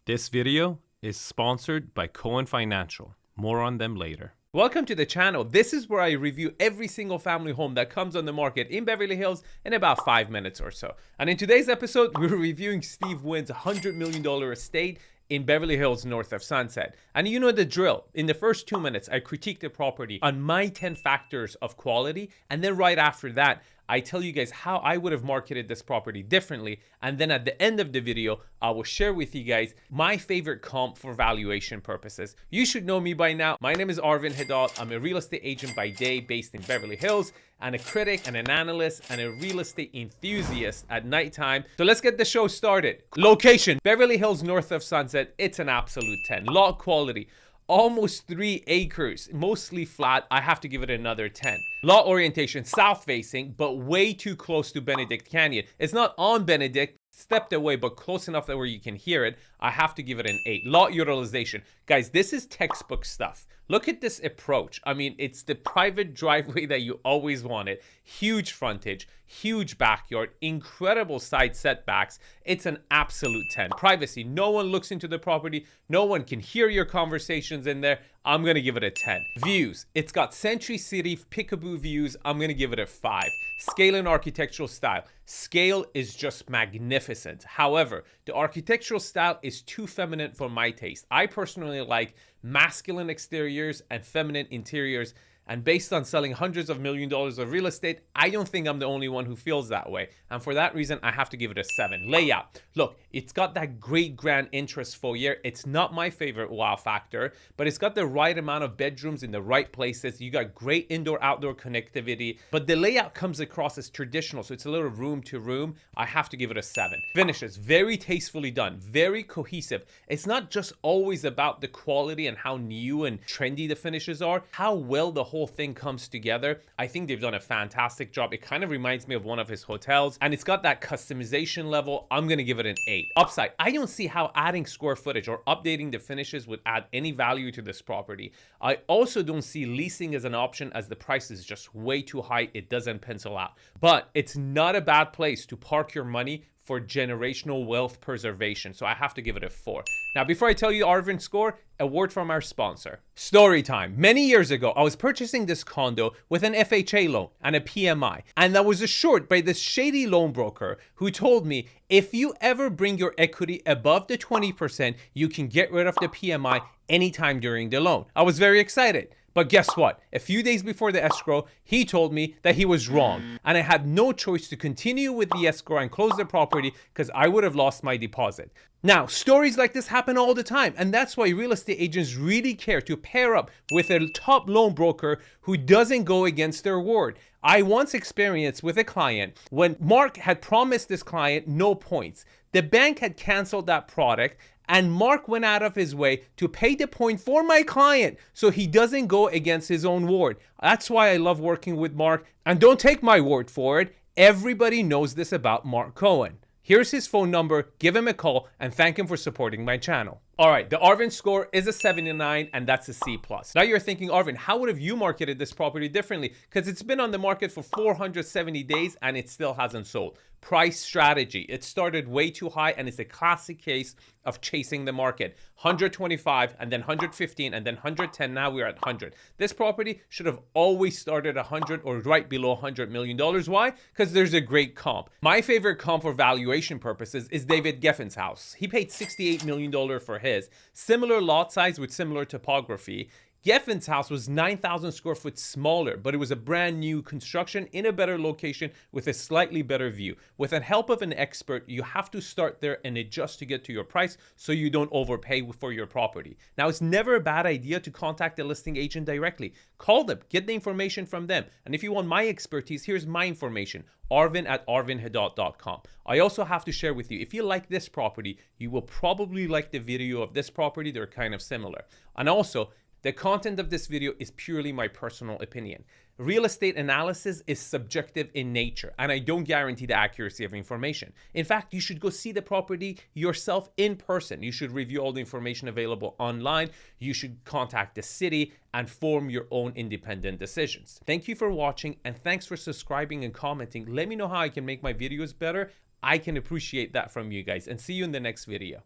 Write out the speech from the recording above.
This video is sponsored by Cohen Financial. More on them later. Welcome to the channel. This is where I review every single family home that comes on the market in Beverly Hills in about 5 minutes or so. And in today's episode, we're reviewing Steve Wynn's $100 million estate in Beverly Hills north of Sunset. And you know the drill. In the first 2 minutes, I critique the property on my 10 factors of quality. And then right after that, I tell you guys how I would have marketed this property differently. And then at the end of the video, I will share with you guys my favorite comp for valuation purposes. You should know me by now. My name is 𝐷𝐸𝐵𝐻𝐃𝐢𝐬𝐜𝐿. I'm a real estate agent by day based in Beverly Hills, and a critic and an analyst and a real estate enthusiast at nighttime. So let's get the show started. Location, Beverly Hills north of Sunset. It's an absolute 10. Lot quality. Almost 3 acres, mostly flat. I have to give it another 10. Lot orientation, south facing, but way too close to Benedict Canyon. It's not on Benedict, stepped away, but close enough that where you can hear it. I have to give it an 8. Lot utilization. Guys, this is textbook stuff. Look at this approach. I mean, it's the private driveway that you always wanted. Huge frontage, huge backyard, incredible side setbacks. It's an absolute 10. Privacy. No one looks into the property. No one can hear your conversations in there. I'm going to give it a 10. Views. It's got Century City peekaboo views. I'm going to give it a 5. Scale and architectural style. Scale is just magnificent. However, the architectural style is too feminine for my taste. I personally like masculine exteriors and feminine interiors. And based on selling hundreds of millions of dollars of real estate, I don't think I'm the only one who feels that way. And for that reason, I have to give it a 7. Layout. Look, it's got that great grand interest foyer. It's not my favorite wow factor, but it's got the right amount of bedrooms in the right places. You got great indoor-outdoor connectivity, but the layout comes across as traditional, so it's a little room to room. I have to give it a 7. Finishes. Very tastefully done. Very cohesive. It's not just always about the quality and how new and trendy the finishes are, how well the whole thing comes together. I think they've done a fantastic job. It kind of reminds me of one of his hotels, and it's got that customization level. I'm gonna give it an 8. Upside, I don't see how adding square footage or updating the finishes would add any value to this property. I also don't see leasing as an option, as the price is just way too high. It doesn't pencil out, but it's not a bad place to park your money for generational wealth preservation. So I have to give it a 4. Now, before I tell you the 𝐷𝐸𝐵 score, a word from our sponsor. Story time. Many years ago, I was purchasing this condo with an FHA loan and a PMI. And I was assured by this shady loan broker who told me, if you ever bring your equity above the 20%, you can get rid of the PMI anytime during the loan. I was very excited. But guess what? A few days before the escrow, he told me that he was wrong. And I had no choice to continue with the escrow and close the property because I would have lost my deposit. Now, stories like this happen all the time. And that's why real estate agents really care to pair up with a top loan broker who doesn't go against their word. I once experienced with a client when Mark had promised this client no points. The bank had canceled that product, and Mark went out of his way to pay the point for my client so he doesn't go against his own word. That's why I love working with Mark. And don't take my word for it. Everybody knows this about Mark Cohen. Here's his phone number. Give him a call and thank him for supporting my channel. All right, the 𝐷𝐸𝐵 score is a 79, and that's a C+. Now you're thinking, Arvin, how would have you marketed this property differently? Because it's been on the market for 470 days and it still hasn't sold. Price strategy. It started way too high, and it's a classic case of chasing the market. 125 and then 115 and then 110. Now we're at 100. This property should have always started 100 or right below $100 million. Why? Because there's a great comp. My favorite comp for valuation purposes is David Geffen's house. He paid $68 million for his. Similar lot size with similar topography. Geffen's house was 9,000 square foot smaller, but it was a brand new construction in a better location with a slightly better view. With the help of an expert, you have to start there and adjust to get to your price so you don't overpay for your property. Now, it's never a bad idea to contact the listing agent directly. Call them, get the information from them. And if you want my expertise, here's my information. arvin@𝐷𝐸𝐵𝐻𝐃𝐢𝐬𝐜.com. I also have to share with you, if you like this property, you will probably like the video of this property. They're kind of similar. And also, the content of this video is purely my personal opinion. Real estate analysis is subjective in nature, and I don't guarantee the accuracy of information. In fact, you should go see the property yourself in person. You should review all the information available online. You should contact the city and form your own independent decisions. Thank you for watching, and thanks for subscribing and commenting. Let me know how I can make my videos better. I can appreciate that from you guys, and see you in the next video.